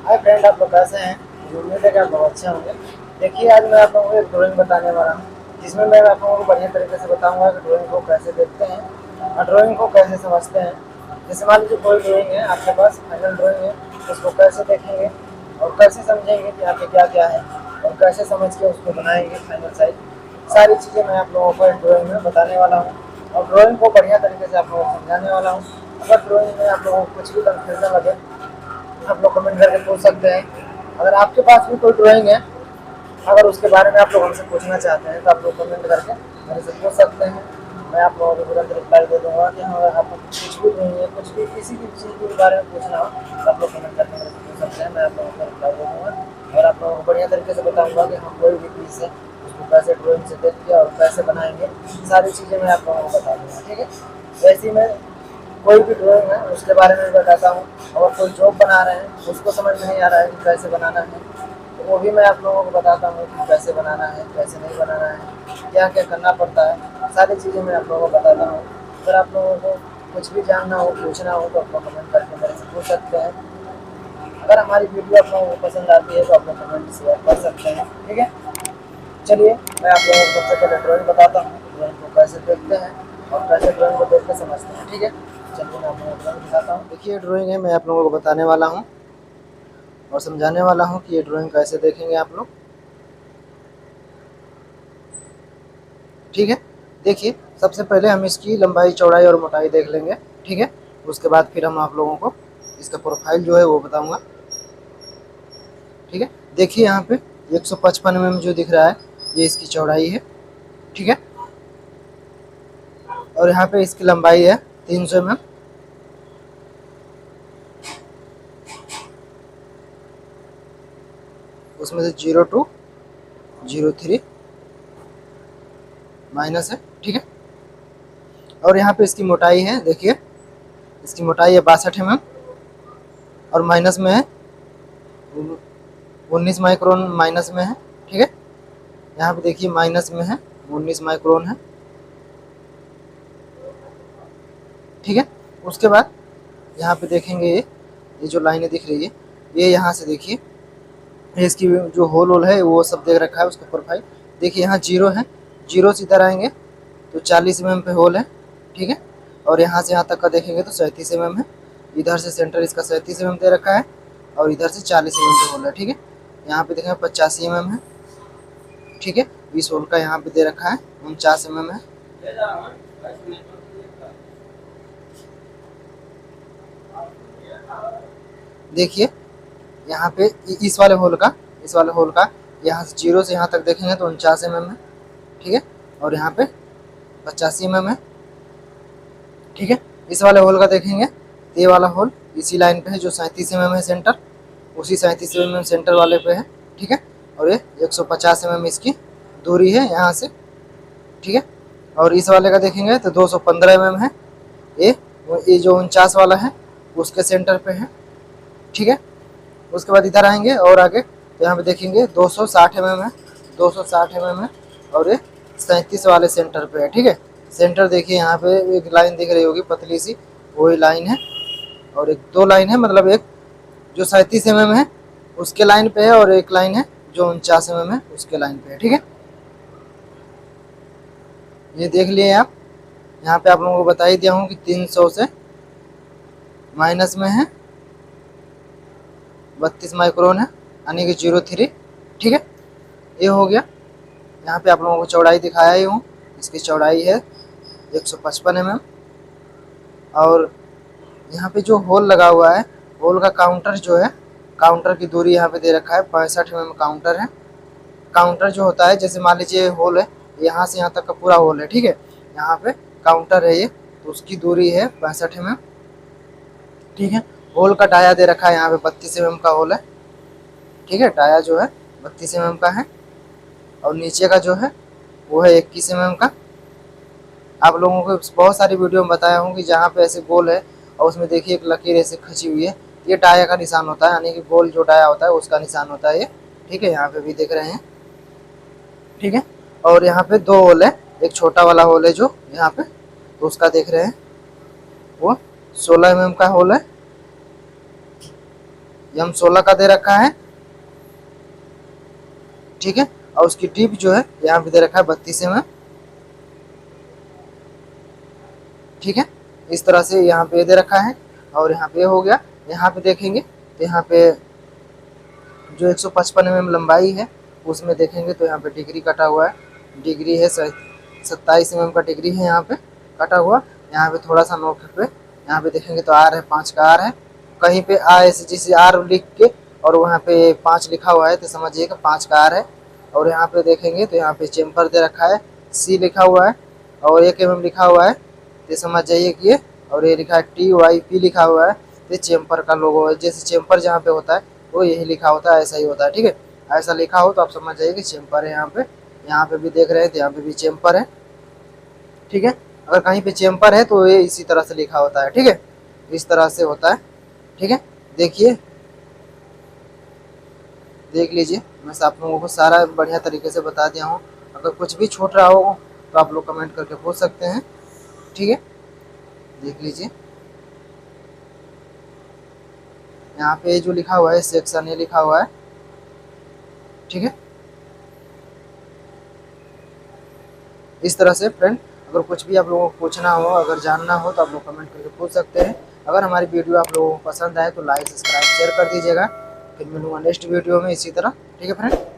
Hi friend, आप लोग कैसे हैं? मुझे उम्मीद है कि आप बहुत अच्छे होंगे। देखिए, आज मैं आप लोगों को एक ड्राइंग बताने वाला हूँ, जिसमें मैं आप लोगों को बढ़िया तरीके से बताऊंगा कि ड्राइंग को कैसे देखते हैं और ड्राइंग को कैसे समझते हैं। जैसे मान लीजिए कोई ड्राइंग है आपके पास, फाइनल ड्राइंग है, उसको कैसे देखेंगे और कैसे समझेंगे कि यहाँ पे क्या क्या है और कैसे समझ के उसको बनाएंगे फाइनल साइज। सारी चीज़ें मैं आप लोगों को ड्राइंग में बताने वाला हूँ और ड्राइंग को बढ़िया तरीके से आप लोगों को समझाने वाला हूँ। अगर ड्राइंग में आप लोगों को कुछ भी कंफ्यूजन लगे, आप लोग कमेंट करके पूछ सकते हैं। अगर आपके पास भी कोई ड्राइंग है, अगर उसके बारे में आप लोग हमसे पूछना चाहते हैं, तो आप लोग कमेंट करके मेरे से पूछ सकते हैं। मैं आप लोगों को तुरंत रिप्लाई दे दूँगा कि हाँ, अगर आपको कुछ भी ड्राइंग है, कुछ भी किसी भी चीज़ के बारे में पूछना हो, तो आप लोग कमेंट करके मेरे से पूछ सकते हैं। मैं आप लोगों को रिप्लाई दे दूँगा और आप लोगों को बढ़िया तरीके से बताऊँगा कि हम कोई भी चीज़ है उसको कैसे ड्राइंग से देख के और कैसे बनाएंगे। सारी चीज़ें मैं आप लोगों को बता दूँगा, ठीक है। वैसे ही मैं कोई भी ड्राइंग है उसके बारे में बताता हूँ। और कोई जॉब बना रहे हैं, उसको समझ में नहीं आ रहा है कि कैसे बनाना है, तो वो भी मैं आप लोगों को बताता हूँ कि कैसे बनाना है, कैसे नहीं बनाना है, क्या क्या करना पड़ता है। सारी चीज़ें मैं आप लोगों को बताता हूँ। अगर आप लोगों को कुछ भी जानना हो, पूछना हो, तो आप लोग कमेंट करके मेरे से पूछ सकते हैं। अगर हमारी वीडियो आप लोगों को पसंद आती है तो आप लोग कमेंट शेयर कर सकते हैं, ठीक है। चलिए, मैं आप लोगों को सबसे पहले ड्राइंग बताता हूँ, ड्राइंग को कैसे देखते हैं और कैसे ड्राइंग को देख के समझते हैं, ठीक है। चलिए, मैं आप लोगों को ड्राइंग दिखाता हूँ। देखिए, ड्राइंग है, मैं आप लोगों को बताने वाला हूँ और समझाने वाला हूँ कि ये ड्राइंग कैसे देखेंगे आप लोग, ठीक है। देखिए, सबसे पहले हम इसकी लंबाई, चौड़ाई और मोटाई देख लेंगे, ठीक है। उसके बाद फिर हम आप लोगों को इसका प्रोफाइल जो है वो बताऊँगा, ठीक है। देखिए, यहाँ पे 155 mm जो दिख रहा है, ये इसकी चौड़ाई है, ठीक है। और यहाँ पे इसकी लंबाई है 300 mm। उसमें से 0203 माइनस है, ठीक है। और यहाँ पे इसकी मोटाई है, देखिए इसकी मोटाई है 62 mm और माइनस में है 19 माइक्रोन, माइनस में है, ठीक है। यहाँ पे देखिए माइनस में है 19 माइक्रोन है, ठीक है। उसके बाद यहाँ पे देखेंगे ये जो लाइनें दिख रही है, ये यहाँ से देखिए, ये इसकी जो होल होल है वो सब देख रखा है उसका प्रोफाइल। देखिए यहाँ जीरो है, जीरो से इधर आएंगे तो 40 mm पे होल है, ठीक है। और यहाँ से यहाँ तक का देखेंगे तो 37 mm है। इधर से सेंटर इसका 37 mm दे रखा है और इधर से 40 mm पे होल है, ठीक है। यहाँ पे देखेंगे 85 mm है, ठीक है। इस होल का यहाँ पे दे रखा है 49 mm है। देखिए यहाँ पे इस वाले होल का यहाँ से जीरो से यहाँ तक देखेंगे तो 49 mm है, ठीक है। और यहाँ पे 85 mm है, ठीक है। इस वाले होल का देखेंगे तो ये वाला होल इसी लाइन पे है जो 37 mm है सेंटर, उसी 37 mm सेंटर वाले पे है, ठीक है। और ये 150 mm इसकी दूरी है यहाँ से, ठीक है। और इस वाले का देखेंगे तो 215 mm है, ये जो 49 वाला है उसके सेंटर पे है, ठीक है। उसके बाद इधर आएंगे और आगे तो यहाँ पे देखेंगे 260 mm है, 260 mm है। और ये 37 वाले सेंटर पे है, ठीक है। सेंटर देखिए यहाँ पे एक लाइन दिख रही होगी पतली सी, वही लाइन है। और एक दो लाइन है, मतलब एक जो 37 mm है उसके लाइन पे है और एक लाइन है जो 49 mm है उसके लाइन पे है, ठीक है। ये देख लिए आप। यहाँ पे आप लोगों को बता ही दिया हूँ कि 300 से माइनस में है 32 माइक्रोन है, यानी कि 03, ठीक है। ये हो गया। यहाँ पे आप लोगों को चौड़ाई दिखाया ही हूँ, इसकी चौड़ाई है 155 mm। और यहाँ पे जो होल लगा हुआ है, होल का काउंटर जो है, काउंटर की दूरी यहाँ पे दे रखा है 65 mm काउंटर है। काउंटर जो होता है, जैसे मान लीजिए होल है, यहाँ से यहाँ तक का पूरा होल है, ठीक है। यहाँ पे काउंटर है ये, तो उसकी दूरी है 65 mm, ठीक है। होल का डाया दे रखा है यहाँ पे 32 mm का होल है, ठीक है। डाया जो है 32 mm का है। और नीचे का जो है वो है 21 mm का। आप लोगों को बहुत सारी वीडियो में बताया हूँ कि जहाँ पे ऐसे गोल है और उसमें देखिए एक लकीर ऐसे खची हुई है, ये डाया का निशान होता है, यानी कि गोल जो डाया होता है उसका निशान होता है ये, ठीक है। यहाँ पे भी देख रहे हैं, ठीक है। और यहाँ पे दो होल है, एक छोटा वाला होल है जो यहाँ पे, तो उसका देख रहे हैं वो 16 mm का होल है। M16 का दे रखा है, ठीक है। और उसकी टिप जो है यहाँ पे दे रखा है 32 mm, ठीक है। इस तरह से यहाँ पे दे रखा है। और यहाँ पे हो गया, यहाँ पे देखेंगे तो यहाँ पे जो 155 mm लंबाई है उसमें देखेंगे तो यहाँ पे डिग्री कटा हुआ है, डिग्री है 27 mm का डिग्री है यहाँ पे कटा हुआ। यहाँ पे थोड़ा सा नोक पे यहाँ पे देखेंगे तो आर है, 5 का आर है, कहीं पे ISGC आर लिख के और वहाँ पे 5 लिखा हुआ है तो समझिएगा 5 का आर है। और यहाँ पे देखेंगे तो यहाँ पे चेम्पर दे रखा है, C लिखा हुआ है और 1 mm लिखा हुआ है तो समझ जाइए कि ये, और ये लिखा है TYP लिखा हुआ है तो चेम्पर का लोगो है। जैसे चेम्पर जहाँ पे होता है वो यही लिखा होता है, ऐसा ही होता है, ठीक है। ऐसा लिखा हो तो आप समझ जाइए कि चेम्पर है यहाँ पे भी देख रहे हैं तो यहाँ पे भी चेम्पर है, ठीक है। अगर कहीं पे चेम्पर है तो ये इसी तरह से लिखा होता है, ठीक है, इस तरह से होता है, ठीक है। देखिए, देख लीजिए, मैं आप लोगों को सारा बढ़िया तरीके से बता दिया हूँ। अगर कुछ भी छूट रहा हो तो आप लोग कमेंट करके पूछ सकते हैं, ठीक है। देख लीजिए, यहाँ पे जो लिखा हुआ है सेक्शन ए लिखा हुआ है, ठीक है। इस तरह से फ्रेंड, अगर कुछ भी आप लोगों को पूछना हो, अगर जानना हो तो आप लोग कमेंट करके पूछ सकते हैं। अगर हमारी वीडियो आप लोगों को पसंद आए तो लाइक सब्सक्राइब शेयर कर दीजिएगा। फिर मिलूंगा नेक्स्ट वीडियो में इसी तरह, ठीक है फ्रेंड।